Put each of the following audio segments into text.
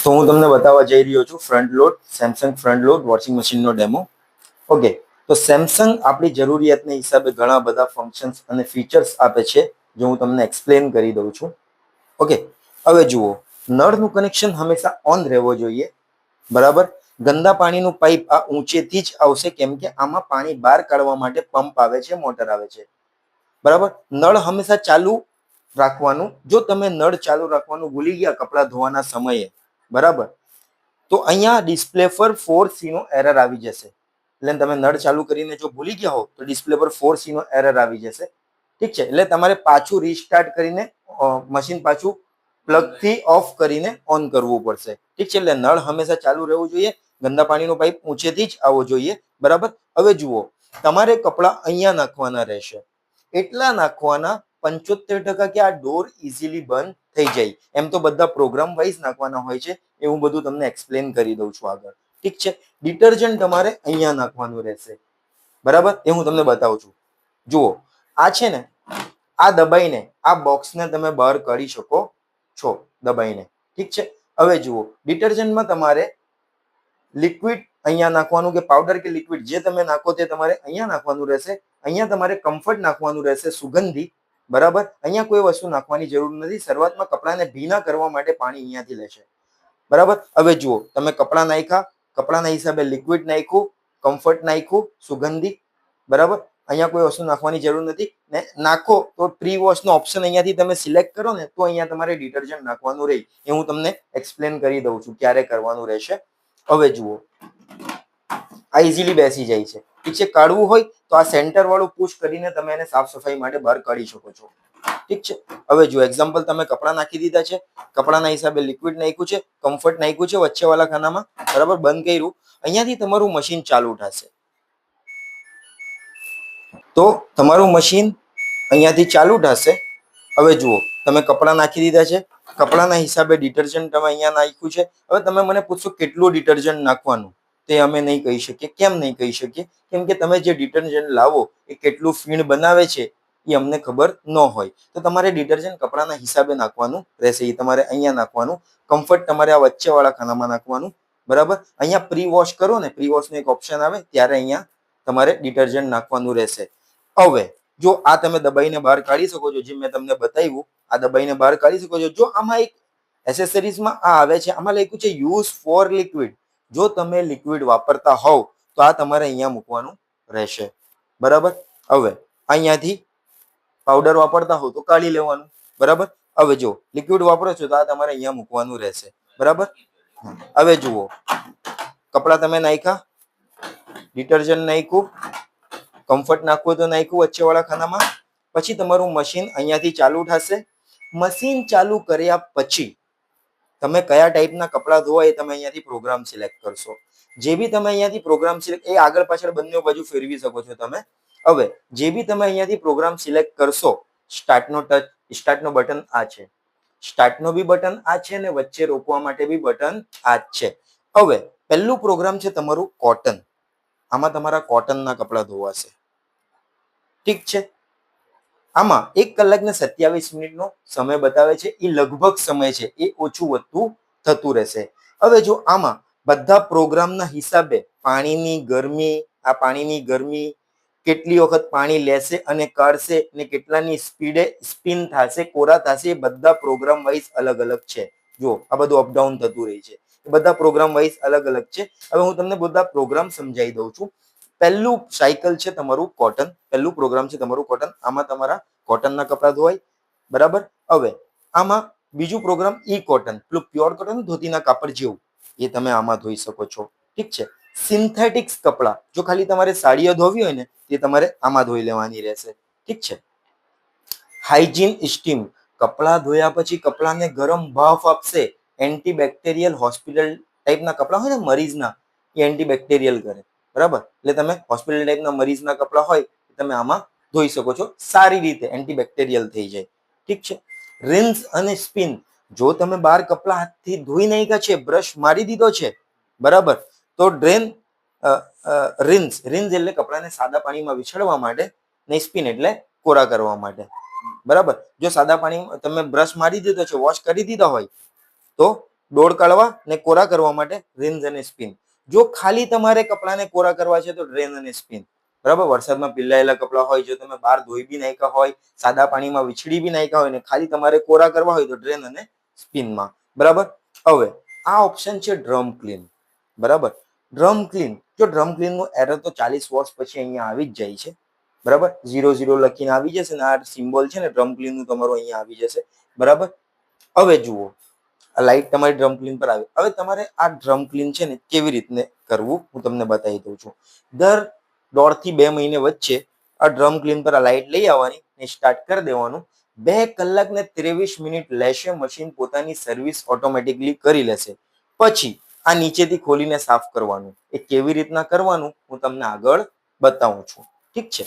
તો હું તમને બતાવવા જઈ રહ્યો છું front load Samsung front load washing મશીનનો ડેમો. ઓકે, તો સેમસંગ આપણી જરૂરિયાતને હિસાબે ઘણા બધા ફંક્શન્સ અને ફીચર્સ આપે છે, જો હું તમને એક્સપ્લેન કરી દઉં છું. ઓકે, હવે જુઓ, નળનું કનેક્શન હંમેશા ઓન રહેવો જોઈએ. બરાબર. ગંદા પાણીનું પાઇપ આ ઊંચેથી જ આવશે, કેમ કે આમાં પાણી બહાર કાઢવા માટે પંપ આવે છે, મોટર આવે છે. બરાબર. નળ હંમેશા ચાલુ રાખવાનું. જો તમે નળ ચાલુ રાખવાનું ભૂલી ગયા કપડાં ધોવાના સમયે, બરાબર, તો અહીંયા ડિસ્પ્લે પર 4C નો એરર આવી જશે. એટલે તમે નળ ચાલુ કરીને જો ભૂલી ગયા હો તો ડિસ્પ્લે પર 4C નો એરર આવી જશે. ઠીક છે, એટલે તમારે પાછું રીસ્ટાર્ટ કરીને મશીન પાછું પ્લગ થી ઓફ કરીને ઓન કરવું પડશે. ઠીક છે, એટલે નળ હંમેશા ચાલુ રહેવું જોઈએ. ગંદા પાણીનો પાઇપ ઊંચેથી જ આવવો જોઈએ. બરાબર. હવે જુઓ, તમારે કપડાં અહીંયા નાખવાના રહેશે. એટલા નાખવાના 75% કે આ ડોર ઇઝીલી બંધ થઈ જાય. એમ તો બધા પ્રોગ્રામ વાઇઝ નાખવાના હોય છે, એ હું બધું તમને એક્સપ્લેન કરી દઉં છું આગળ. ઠીક છે. ડિટર્જન્ટ તમારે અહીંયા નાખવાનું રહેશે. બરાબર, એ હું તમને બતાવું છું. જુઓ, આ છે ને, આ દબાઈને આ બોક્સને તમે બહાર કાઢી શકો છો, દબાઈને. ઠીક છે. હવે જુઓ, ડિટર્જન્ટમાં તમારે લિક્વિડ અહીંયા નાખવાનું, કે પાવડર કે લિક્વિડ જે તમે નાખો તે તમારે અહીંયા નાખવાનું રહેશે. અહીંયા તમારે કમ્ફર્ટ નાખવાનું રહેશે, સુગંધી. બરાબર. અહીંયા કોઈ વસ્તુ નાખવાની જરૂર નથી. શરૂઆતમાં કપડાને ભીના કરવા માટે પાણી અહીંયાથી લેશે. બરાબર. હવે જુઓ, તમે કપડાં નાખ્યા, કપડાના હિસાબે લિક્વિડ નાખ્યું, કમ્ફર્ટ નાખ્યું, સુગંધી. બરાબર. અહીંયા કોઈ વસ્તુ નાખવાની જરૂર નથી. ને નાખો તો પ્રી વોશનો ઓપ્શન અહીંયાથી તમે સિલેક્ટ કરો ને, તો અહીંયા તમારે ડિટર્જન્ટ નાખવાનું રહે. એ હું તમને એક્સપ્લેન કરી દઉં છું ક્યારે કરવાનું રહેશે. હવે જુઓ, આ ઇઝીલી બેસી જાય છે. ઠીક છે. કાઢવું હોય તો આ સેન્ટર વાળું પુશ કરીને તમે એને સાફ સફાઈ માટે બહાર કાઢી શકો છો. ઠીક છે. હવે જુઓ, એક્ઝામ્પલ, તમે કપડાં નાખી દીધા છે, કપડાના હિસાબે લિક્વિડ નાખ્યું છે, કમ્ફર્ટ નાખ્યું છે વચ્ચેવાળા ખાનામાં. બરાબર. બંધ કર્યું. અહીંયાથી તમારું મશીન ચાલુ થશે. તો તમારું મશીન અહીંયાથી ચાલુ થશે. હવે જુઓ, તમે કપડાં નાખી દીધા છે, કપડાના હિસાબે ડિટર્જન્ટ તમે અહીંયા નાખ્યું છે. હવે તમે મને પૂછશો કેટલું ડિટર્જન્ટ નાખવાનું, તે અમે નહીં કહી શકીએ. કેમ નહીં કહી શકીએ? કેમ કે તમે જે ડિટર્જન્ટ લાવો એ કેટલું ફીણ બનાવે છે એ અમને ખબર ન હોય. તો તમારે ડિટર્જન્ટ કપડાના હિસાબે નાખવાનું રહેશે. એ તમારે અહીંયા નાખવાનું. કમ્ફર્ટ તમારે આ વચ્ચેવાળા ખાનામાં નાખવાનું. બરાબર. અહીંયા પ્રી વોશ કરો ને, પ્રી વોશનો એક ઓપ્શન આવે, ત્યારે અહીંયા તમારે ડિટર્જન્ટ નાખવાનું રહેશે. હવે જો આ તમે દબાઈને બહાર કાઢી શકો છો, જે મેં તમને બતાવ્યું, આ દબાઈને બહાર કાઢી શકો છો. જો આમાં એક એસેસરીઝમાં આ આવે છે, આમાં લખ્યું છે યુઝ ફોર લિક્વિડ. જો તમે લિક્વિડ વાપરતા હોવ તો આ તમારે અહીંયા મૂકવાનું રહેશે. બરાબર. હવે અહીંયાથી પાવડર વાપરતા હોવ તો કાઢી લેવાનું. બરાબર. હવે જો લિક્વિડ વાપરો છો તો આ તમારે અહીંયા મૂકવાનું રહેશે. બરાબર. હવે જુઓ, કપડા તમે નાખ્યા, ડિટર્જન્ટ નાખ્યું, કમ્ફર્ટ નાખવું તો નાખ્યું વચ્ચેવાળા ખાનામાં. પછી તમારું મશીન અહીંયાથી ચાલુ થશે. મશીન ચાલુ કર્યા પછી તમે કયા ટાઈપના કપડા ધોવા એ તમે અહીંયાથી પ્રોગ્રામ સિલેક્ટ કરશો. જે બી તમે અહીંયાથી પ્રોગ્રામ સિલેક્ટ, એ આગળ પાછળ બંને બાજુ ફેરવી શકો છો તમે. હવે જે બી તમે અહીંયાથી પ્રોગ્રામ સિલેક્ટ કરશો, સ્ટાર્ટનો ટચ, સ્ટાર્ટનો બટન આ છે, સ્ટાર્ટનો બી બટન આ છે, ને વચ્ચે રોકવા માટે બી બટન આ જ છે. હવે પહેલું પ્રોગ્રામ છે તમારું કોટન. આમાં તમારા કોટનના કપડા ધોવાશે. ઠીક છે. આમાં 1 કલાક ને 27 મિનિટનો સમય બતાવે છે. એ લગભગ સમય છે, એ ઓછું વધતું થતું રહેશે. હવે જો આમાં બધા પ્રોગ્રામના હિસાબે પાણીની ગરમી, આ પાણીની ગરમી કેટલી વખત પાણી લેશે અને કાઢશે, ને કેટલાની સ્પીડે સ્પિન થશે, કોરા થશે, એ બધા પ્રોગ્રામ વાઇઝ અલગ અલગ છે. જો આ બધું અપડાઉન થતું રહે છે. એ બધા પ્રોગ્રામ વાઇઝ અલગ અલગ છે. હવે હું તમને બધા પ્રોગ્રામ સમજાવી દઉં છું. પહેલું સાયકલ છે તમારું કોટન, પહેલું પ્રોગ્રામ છે તમારું કોટન. આમાં તમારા કોટનના કપડા ધોવાય. બરાબર. હવે આમાં બીજું પ્રોગ્રામ ઈ કોટન, પેલું પ્યોર કોટન ધોતીના કાપડ જેવું, એ તમે આમાં ધોઈ શકો છો. ઠીક છે. સિન્થેટિક્સ કપડા, જો ખાલી તમારે સાડીઓ ધોવી હોય ને, તે તમારે આમાં ધોઈ લેવાની રહેશે. ઠીક છે. હાઇજીન સ્ટીમ, કપડા ધોયા પછી કપડાને ગરમ ભાફ આપશે. એન્ટીબેક્ટેરિયલ હોસ્પિટલ ટાઈપના કપડા હોય ને મરીઝના, એ એન્ટીબેક્ટેરિયલ કરે. બરાબર. એટલે તમે હોસ્પિટલ ટાઈપના મરીઝના કપડા હોય તમે આમાં ધોઈ શકો છો. સારી રીતે એન્ટીબેક્ટેરિયલ થઈ જાય. ઠીક છે. રિન્સ અને સ્પિન, જો તમે બહાર કપડા હાથથી ધોઈ નાખ્યા છે, બ્રશ મારી દીધો છે, બરાબર, તો ડ્રેન, રિન્સ, રિન્સ એટલે કપડાને સાદા પાણીમાં વિછળવા માટે, ને સ્પિન એટલે કોરા કરવા માટે. બરાબર. જો સાદા પાણી તમે બ્રશ મારી દીધો છે, વોશ કરી દીધા હોય, તો ડોળ કાઢવા ને કોરા કરવા માટે રિન્સ અને સ્પિન. જો ખાલી તમારે કપડાને કોરા કરવા છે તો ડ્રેન અને સ્પિન. બરાબર, વરસાદમાં પીલાયેલા કપડા હોય, જો તમે બહાર ધોઈ બી નાખ્યા હોય, સાદા પાણીમાં વિછડી બી નાખ્યા હોય ને ખાલી તમારે કોરા કરવા હોય તો ડ્રેન અને સ્પિનમાં. બરાબર. હવે આ ઓપ્શન છે ડ્રમ ક્લીન. બરાબર, ડ્રમ ક્લીન. જો ડ્રમ ક્લીન નું એરર તો 40 વોટ્સ પછી અહીંયા આવી જ જાય છે. બરાબર, 00 લખીને આવી જશે ને આ સિમ્બોલ છે ને ડ્રમ ક્લીન નું તમારું અહીંયા આવી જશે. બરાબર. હવે જુઓ, આ લાઈટ તમારી ડ્રમ ક્લીન પર આવી. હવે તમારે આ ડ્રમ ક્લીન છે ને કેવી રીતને કરવું હું તમને બતાવી દઉં છું. દર 1.5 થી 2 મહિને વચ્ચે આ ડ્રમ ક્લીન પર આ લાઈટ લઈ આવવાની ને સ્ટાર્ટ કરી દેવાનું. 2 કલાક ને 23 મિનિટ લેશે મશીન, પોતાની સર્વિસ ઓટોમેટિકલી કરી લેશે. પછી આ નીચેથી ખોલીને સાફ કરવાનું. એ કેવી રીતના કરવાનું હું તમને આગળ બતાવું છું. ઠીક છે.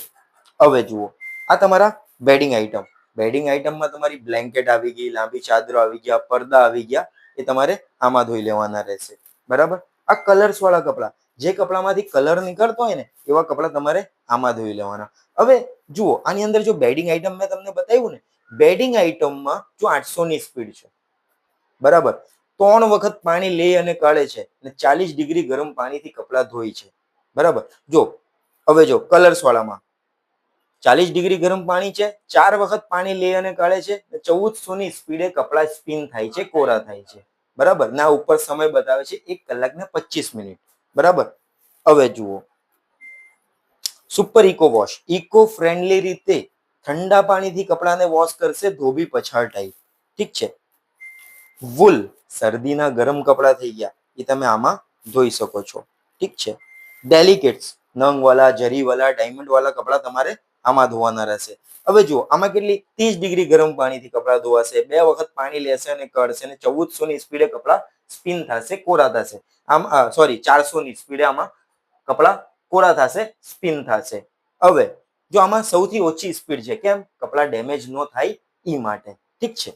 હવે જુઓ, આ તમારા બેડિંગ આઇટમ. બેડિંગ આઇટમમાં તમારી બ્લેન્કેટ આવી ગઈ, લાંબી ચાદરો આવી ગયા, પડદા આવી ગયા, એ તમારે આમાં ધોઈ લેવાના રહેશે. બરાબર. આ કલર્સ વાળા કપડા, જે કપડામાંથી કલર નીકળતો હોય ને એવા કપડા તમારે આમાં ધોઈ લેવાના. હવે જુઓ, આની અંદર જો બેડિંગ આઇટમ મેં તમને બતાવ્યું ને, બેડિંગ આઇટમમાં જો 800 ની સ્પીડ છે. બરાબર, 3 વખત પાણી લે અને કાઢે છે અને 40 ડિગ્રી ગરમ પાણીથી કપડા ધોઈ છે. બરાબર. જો હવે જો કલર્સ વાળામાં 40 ડિગ્રી ગરમ પાણી છે, 4 વખત પાણી લે અને કાઢે છે, 1400 ની સ્પીડે કપડા સ્પિન થાય છે, કોરા થાય છે. બરાબર. ના ઉપર સમય બતાવે છે 1 કલાક ને 25 મિનિટ. બરાબર. હવે જુઓ, super eco wash. Eco friendly રીતે ઠંડા પાણીથી કપડાને વોશ કરશે, ધોબી પછાડ ટાઈપ. ઠીક છે. વૂલ, શરદીના ગરમ કપડા થઈ ગયા, એ તમે આમાં ધોઈ શકો છો. ઠીક છે. ડેલિકેટ્સ, નંગ વાળા, જરી વાળા, ડાયમંડ વાળા કપડા તમારે આમાં ધોવાના રહેશે. હવે જુઓ, આમાં કેટલી 30 ડિગ્રી ગરમ પાણીથી કપડા ધોવાશે, 2 વખત પાણી લેશે અને કાઢશે અને 1400 ની સ્પીડે કપડા સ્પિન થશે, કોરા થશે. આમ સોરી 400 ની સ્પીડે આમાં કપડા કોરા થશે, સ્પિન થશે. હવે જો આમાં સૌથી ઓછી સ્પીડ છે, કેમ? કપડા ડેમેજ ન થાય એ માટે. ઠીક છે.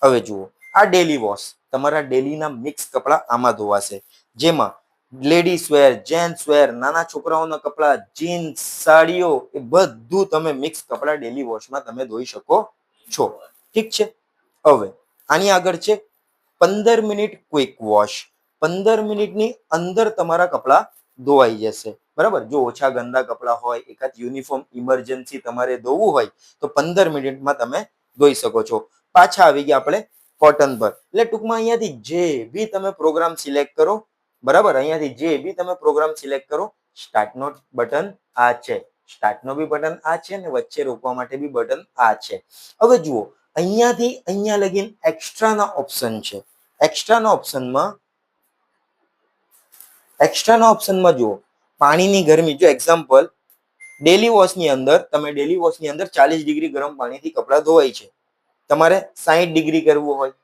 હવે જુઓ, આ ડેલી વોશ. તમારા ડેલીના મિક્સ કપડા આમાં ધોવાશે, જેમાં લેડીઝ વેર, જેન્ટ્સ વેર, નાના છોકરાઓના કપડા, જીન્સ, સાડીઓ, એ બધું તમે મિક્સ કપડા ડેલી વોશમાં તમે ધોઈ શકો છો. ઠીક છે. હવે આની આગળ છે 15 મિનિટ ક્વિક વોશ. 15 મિનિટની અંદર તમારા કપડા ધોવાઈ જશે. બરાબર. જો ઓછા ગંદા કપડા હોય, એકાદ યુનિફોર્મ ઇમરજન્સી તમારે ધોવું હોય તો 15 મિનિટમાં તમે ધોઈ શકો છો. પાછા આવી ગયા આપણે કોટન પર. એટલે ટૂંકમાં અહીંયાથી જે બી તમે પ્રોગ્રામ સિલેક્ટ કરો, બરાબર, અહીંયાથી જે બી તમે પ્રોગ્રામ સિલેક્ટ કરો, સ્ટાર્ટનો બટન આ છે, સ્ટાર્ટનો બી બટન આ છે અને વચ્ચે રોકવા માટે બી બટન આ છે. હવે જુઓ, અહીંયાથી અહીંયા લગીન એક્સ્ટ્રાના ઓપ્શન છે. એક્સ્ટ્રાના ઓપ્શનમાં જુઓ, પાણીની ગરમી. જો એક્ઝામ્પલ, ડેલી વોશની અંદર 40 ડિગ્રી ગરમ પાણીથી કપડા ધોવાય છે. તમારે 60 ડિગ્રી કરવું હોય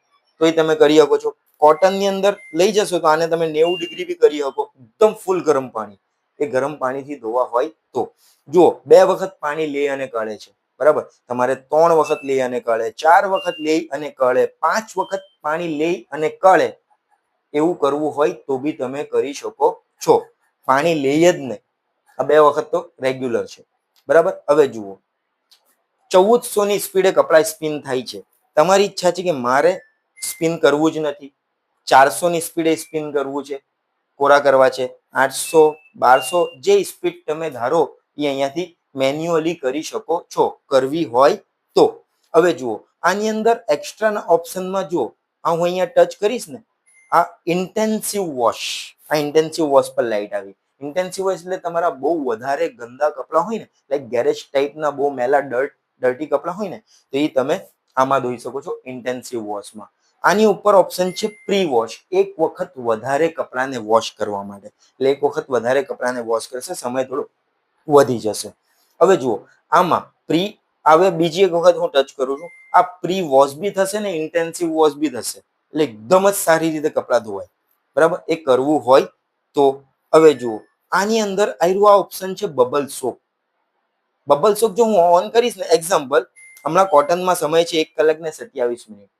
તો એ તમે કરી શકો છો. કોટનની અંદર લઈ જશો તો આને તમે 90 ડિગ્રી બી કરી શકો. એકદમ ફૂલ ગરમ પાણી, એ ગરમ પાણીથી ધોવા હોય તો. જુઓ, 2 વખત પાણી લે અને કાઢે છે. બરાબર. તમારે 3 વખત લઈ અને કાઢે, 4 વખત લઈ અને કાઢે, 5 વખત પાણી લઈ અને કાઢે, એવું કરવું હોય તો બી તમે કરી શકો છો. પાણી લે જ નહીં, આ 2 વખત તો રેગ્યુલર છે. બરાબર. હવે જુઓ, 1400 ની સ્પીડે કપડા સ્પિન થાય છે. તમારી ઈચ્છા છે કે મારે સ્પિન કરવું જ નથી, 400 ની સ્પીડે સ્પિન કરવું છે, કોરા કરવા છે, 800, 1200, જે સ્પીડ તમે ધારો એ અહીંયાથી મેન્યુઅલી કરી શકો છો, કરવી હોય તો. હવે જુઓ, આની અંદર એક્સ્ટ્રાના ઓપ્શનમાં જુઓ, આ હું અહીંયા ટચ કરીશ ને, આ ઇન્ટેન્સિવ વોશ, આ ઇન્ટેન્સિવ વોશ પર લાઈટ આવી. ઇન્ટેન્સિવ વોશ એટલે તમારા બહુ વધારે ગંદા કપડા હોય ને, લાઈક ગેરેજ ટાઈપના બહુ મેલા ડર્ટી કપડા હોય ને, તો એ તમે આમાં ધોઈ શકો છો ઇન્ટેન્સિવ વોશમાં. આની ઉપર ઓપ્શન છે પ્રી વોશ, 1 વખત વધારે કપડાને વોશ કરવા માટે. એટલે 1 વખત વધારે કપડાને વોશ કરશે, સમય થોડો વધી જશે. હવે જુઓ, આમાં પ્રી આવે, બીજી એક વખત હું ટચ કરું છું, આ પ્રી વોશ બી થશે ને ઇન્ટેન્સિવ વોશ બી થશે. એટલે એકદમ જ સારી રીતે કપડા ધોવાય. બરાબર. એ કરવું હોય તો. હવે જુઓ, આની અંદર આવ્યું આ ઓપ્શન છે બબલ સોપ. બબલ સોપ જો હું ઓન કરીશ ને, એક્ઝામ્પલ, હમણાં કોટનમાં સમય છે 1 કલાક ને 27 મિનિટ.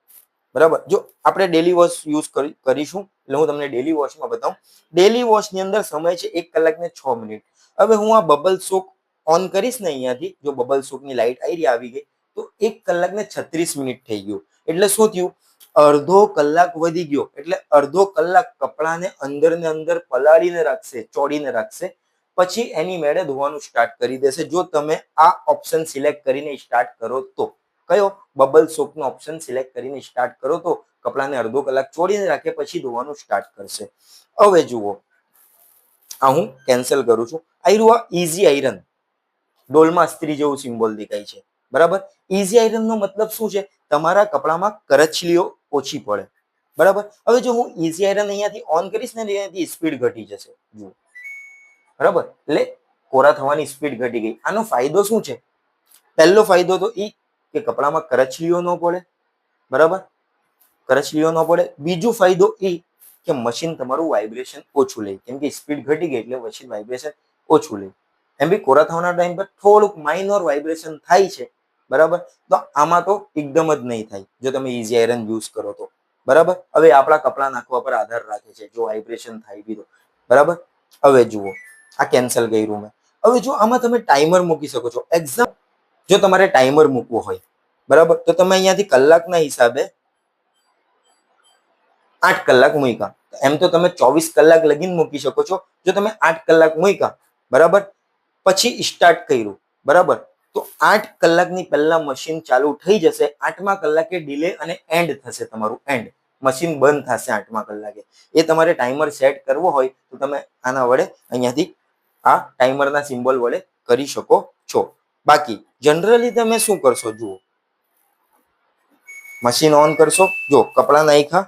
બરાબર. જો આપણે ડેલી વોશ યુઝ કરીશું એટલે હું તમને ડેલી વોશમાં બતાવું. ડેલી વોશની અંદર સમય છે 1 કલાક ને 6 મિનિટ. હવે હું આ બબલ સોપ ઓન કરીશ ને અહીંયાથી, જો બબલ સોપની લાઈટ આવી ગઈ તો 1 કલાક ને 36 મિનિટ થઈ ગયું. એટલે શું થયું? અડધો કલાક વધી ગયો એટલે અડધો કલાક કપડાને અંદર ને અંદર પલાળીને રાખશે, ચોળીને રાખશે, પછી એની મેળે ધોવાનું સ્ટાર્ટ કરી દેશે. જો તમે આ ઓપ્શન સિલેક્ટ કરીને સ્ટાર્ટ કરો તો. કયો? બબલ સોપનો ઓપ્શન સિલેક્ટ કરીને સ્ટાર્ટ કરો તો કપડાને અડધો કલાક ચોળીને રાખે પછી ધોવાનું સ્ટાર્ટ કરશે. હવે જુઓ, આ હું કેન્સલ કરું છું. આયરું આ ઈઝી આયરન, ડોલમાં સ્ત્રી જેવું સિમ્બોલ દેખાય છે, બરાબર. ઈઝી આયરન નો મતલબ શું છે? તમારા કપડામાં કરચલીઓ ઓછી પડે, બરાબર. હવે જો હું ઈઝી આયરન અહીંયાથી ઓન કરીશ ને અહીંયાથી સ્પીડ ઘટી જશે, જુઓ, બરાબર. એટલે કોરા થવાની સ્પીડ ઘટી ગઈ. આનો ફાયદો શું છે? પહેલો ફાયદો તો એ કે કપડામાં કરચલીઓ ન પડે, બરાબર, કરચલીઓ ન પડે. બીજો ફાયદો એ કે મશીન તમારું વાઇબ્રેશન ઓછું લે, કેમ કે સ્પીડ ઘટી ગઈ એટલે મશીન વાઇબ્રેશન ઓછું લે. એમ બી કોરા થવાના ટાઈમ પર થોડુંક માઇનોર વાઇબ્રેશન થાય છે, બરાબર. તો આમાં તો એકદમ જ નહીં થાય જો તમે ઈઝી આયરન યુઝ કરો તો, બરાબર. હવે આપણા કપડા નાખવા પર આધાર રાખે છે જો વાઇબ્રેશન થાય બી તો, બરાબર. હવે જુઓ, આ કેન્સલ કર્યું મેં. હવે જો આમાં તમે ટાઈમર મૂકી શકો છો. એક્ઝામ જો તમારે ટાઈમર મૂકવો હોય, બરાબર, તો તમે અહીંયાથી કલાકના હિસાબે 8 કલાક મૂક્યા. એમ તો તમે 24 કલાક લગીને મૂકી શકો છો. જો તમે 8 કલાક મૂક્યા, બરાબર, પછી સ્ટાર્ટ કર્યું, બરાબર, તો 8 કલાકની પહેલા મશીન ચાલુ થઈ જશે. 8મા કલાકે ડિલે અને એન્ડ થશે, તમારું એન્ડ. મશીન બંધ થશે 8મા કલાકે. એ તમારે ટાઈમર સેટ કરવો હોય તો તમે આના વડે અહીંયાથી આ ટાઈમરના સિમ્બોલ વડે કરી શકો છો. બાકી જનરલી તમે શું કરશો? જુઓ, મશીન ઓન કરશો, જો કપડા નાખ્યા,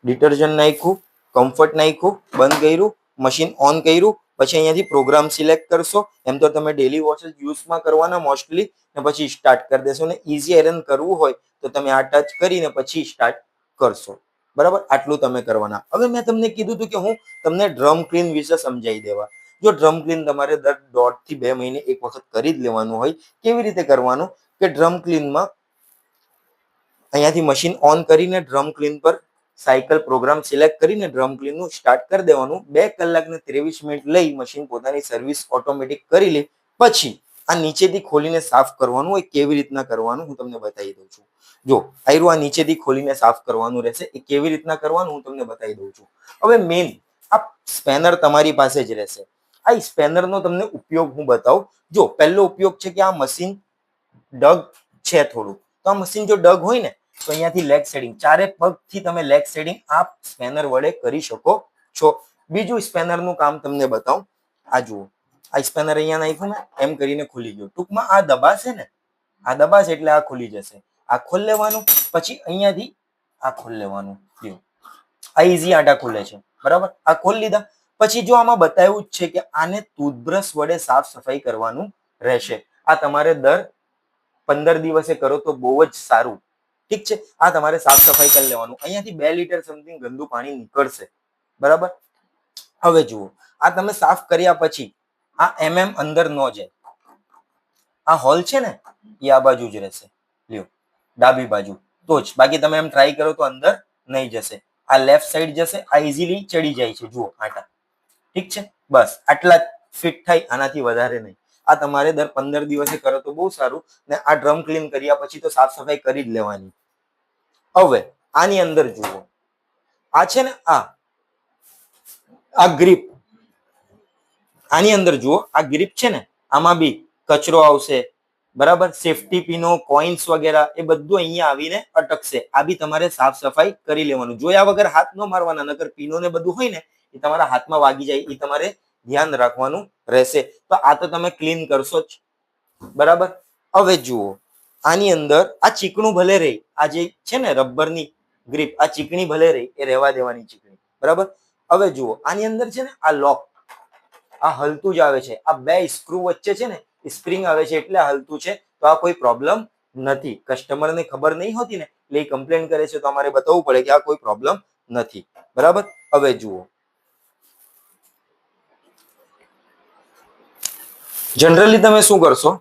ડિટર્જન્ટ નાખ્યું, કમ્ફર્ટ નાખ્યું, બંધ કર્યું, મશીન ઓન કર્યું, પછી અહીંયાથી પ્રોગ્રામ સિલેક્ટ કરશો. એમ તો તમે ડેલી વોશેસ યુઝમાં કરવાના મોસ્ટલી, ને પછી સ્ટાર્ટ કરી દેશો. ને ઈઝી આયરન કરવું હોય તો તમે આ ટચ કરીને પછી સ્ટાર્ટ કરશો, બરાબર. આટલું તમે કરવાના. હવે મેં તમને કીધું હતું કે હું તમને ડ્રમ ક્લીન વિશે સમજાવી દેવા. જો ડ્રમ ક્લીન તમારે દર 1.5 થી 2 મહિને એક વખત કરી જ લેવાનું હોય. કેવી રીતે કરવાનું? કે ડ્રમ ક્લીનમાં અહીંયાથી મશીન ઓન કરીને ડ્રમ ક્લીન પર સાયકલ પ્રોગ્રામ સિલેક્ટ કરીને ડ્રમ ક્લીનનું સ્ટાર્ટ કરી દેવાનું. 2 કલાક ને 23 મિનિટ લઈ મશીન પોતાની સર્વિસ ઓટોમેટિક કરી લે. પછી આ નીચેથી ખોલીને સાફ કરવાનું હોય. કેવી રીતના કરવાનું હું તમને બતાવી દઉં છું. જો આયરું આ નીચેથી ખોલીને સાફ કરવાનું રહેશે. એ કેવી રીતના કરવાનું હું તમને બતાવી દઉં છું. હવે મેઇન આ સ્પેનર તમારી પાસે જ રહેશે. આ સ્પેનરનો તમને ઉપયોગ હું બતાવું. જો પહેલો ઉપયોગ છે કે આ મશીન ડગ છે થોડું, તો આ મશીન જો ડગ હોય ને તો અહીંયાથી લેગ શેડિંગ, ચારે પગથી તમે લેગ શેડિંગ આ સ્પેનર વડે કરી શકો છો. બીજું સ્પેનરનું કામ તમને બતાવું. આ જુઓ, આ સ્પેનર અહીંયા નાખ્યું ને, એમ કરીને ખુલી ગયું. ટૂંકમાં આ દબાશે ને, આ દબાશે એટલે આ ખુલી જશે. આ ખોલ લેવાનું, પછી અહીંયાથી આ ખોલ લેવાનું. આ ઈઝી આટા ખુલે છે, બરાબર. આ ખોલ લીધા પછી જો આમાં બતાવ્યું જ છે કે આને ટૂથબ્રશ વડે સાફ સફાઈ કરવાનું રહેશે. આ તમારે દર 15 દિવસે કરો તો બહુ જ સારું, ઠીક છે. આ તમારે સાફ સફાઈ કરી લેવાનું. અહીંયાથી 2 લીટર સમથિંગ ગંદુ પાણી નીકળશે, બરાબર. હવે જુઓ, આ તમે સાફ કર્યા પછી આ અંદર ન જાય. આ હોલ છે ને એ આ બાજુ જ રહેશે, લ્યો, ડાબી બાજુ તો જ. બાકી તમે એમ ટ્રાય કરો તો અંદર નહીં જશે. આ લેફ્ટ સાઈડ જશે. આ ઇઝીલી ચડી જાય છે, જુઓ આટા, ઠીક છે. બસ આટલા ફિટ થાય, આનાથી વધારે નહીં. આ તમારે દર 15 દિવસે કરો તો બહુ સારું. ને આ ડ્રમ ક્લીન કર્યા પછી તો સાફ સફાઈ કરી જ લેવાની. હવે આની અંદર જુઓ, આ છે ને આ ગ્રીપ, આની અંદર જુઓ, આ ગ્રીપ છે ને, આમાં બી કચરો આવશે, બરાબર. સેફટી પિનો, કોઈન્સ વગેરે એ બધું અહીંયા આવીને અટકશે. આ બી તમારે સાફ સફાઈ કરી લેવાનું. જોયા વગર હાથ ન મારવાના, નકર પિનો ને બધું હોય ને એ તમારા હાથમાં વાગી જાય. એ તમારે ધ્યાન રાખવાનું રહેશે. તો આ તો તમે ક્લીન કરશો જ, બરાબર. હવે જુઓ, આની અંદર આ ચીકણું ભલે રહે, આ જે છે ને રબરની ગ્રીપ, આ ચીકણી ભલે રહે, એ રહેવા દેવાની ચીકણી, બરાબર. હવે જુઓ, આની અંદર છે ને આ લોક, આ હલતું જ આવે છે. આ 2 સ્ક્રૂ વચ્ચે છે ને સ્પ્રિંગ આવે છે એટલે આ હલતું છે. તો આ કોઈ પ્રોબ્લેમ નથી. કસ્ટમરને ખબર નહીં હોતી ને એટલે એ કમ્પ્લેન કરે છે, તો અમારે બતાવવું પડે કે આ કોઈ પ્રોબ્લેમ નથી, બરાબર. હવે જુઓ, જનરલી તમે શું કરશો?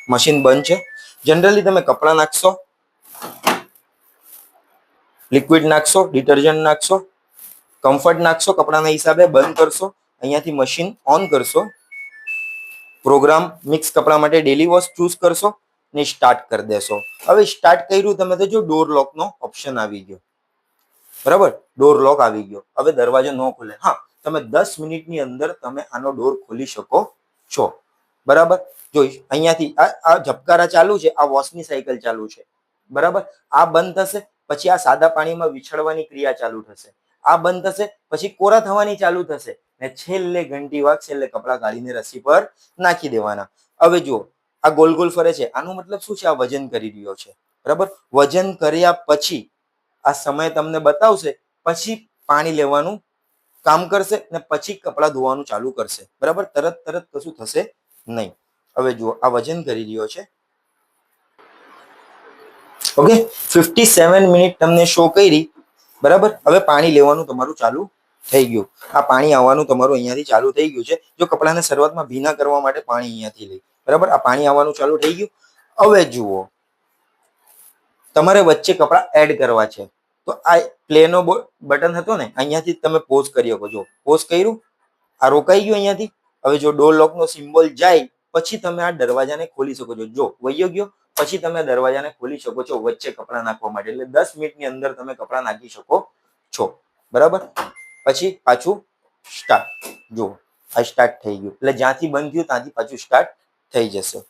મશીન બંધ છે. જનરલી તમે કપડા નાખશો, લિક્વિડ નાખશો, ડિટર્જન્ટ નાખશો, કમ્ફર્ટ નાખશો, કપડાના હિસાબે બંધ કરશો. અહીંયાથી મશીન ઓન કરશો, પ્રોગ્રામ મિક્સ કપડા માટે ડેલી વોશ ચૂઝ કરશો. ને સ્ટાર્ટ કરી દેશો. હવે સ્ટાર્ટ કર્યું તમે તો જો ડોર લોક નો ઓપ્શન આવી ગયો, બરાબર, ડોર લોક આવી ગયો. હવે દરવાજો ન ખુલે. હા, તમે 10 મિનિટની અંદર તમે આનો ડોર ખોલી શકો છો, બરાબર. જોઈશ અહીંયાથી આ ઝબકારા ચાલુ છે, આ વોશની સાયકલ ચાલુ છે, બરાબર. આ બંધ થશે પછી આ સાદા પાણીમાં વિછળવાની ક્રિયા ચાલુ થશે. આ બંધ થશે પછી કોરા થવાની ચાલુ થશે ને છેલ્લે ઘંટી વાગશે એટલે કપડા કાઢીને રસ્સી પર નાખી દેવાના. હવે જુઓ આ ગોલ ગોલ ફરે છે, આનો મતલબ શું છે? આ વજન કરી રહ્યો છે, બરાબર. વજન કર્યા પછી આ સમય તમને બતાવશે, પછી પાણી લેવાનું કામ કરશે ને પછી કપડા ધોવાનું ચાલુ કરશે, બરાબર. તરત કશું થશે નહીં. હવે જુઓ આ વજન કરી રહ્યો છે, ઓકે. 57 મિનિટ તમને શો કરી, બરાબર. હવે પાણી લેવાનું તમારું ચાલુ થઈ ગયું. આ પાણી આવવાનું તમારું અહીંયાથી ચાલુ થઈ ગયું છે. જો કપડાને શરૂઆતમાં ભીના કરવા માટે પાણી અહીંયાથી લઈ, બરાબર. આ પાણી આવવાનું ચાલુ થઈ ગયું. હવે જુઓ તમારે વચ્ચે કપડા એડ કરવા છે, તો આ પ્લેનો બટન હતો ને, અહીંયાથી તમે પોઝ કરી શકો છો. પોઝ કર્યું, આ રોકાઈ ગયું અહીંયાથી. હવે જો ડોર લોક નો સિમ્બોલ જાય પછી તમે આ દરવાજાને ખોલી શકો છો. જો વયો ગયો પછી તમે દરવાજાને ખોલી શકો છો વચ્ચે કપડા નાખવા માટે. એટલે 10 મિનિટની અંદર તમે કપડા નાખી શકો છો, બરાબર. પછી પાછું સ્ટાર્ટ. જુઓ આ સ્ટાર્ટ થઈ ગયું, એટલે જ્યાંથી બંધ થયું ત્યાંથી પાછું સ્ટાર્ટ થઈ જશે.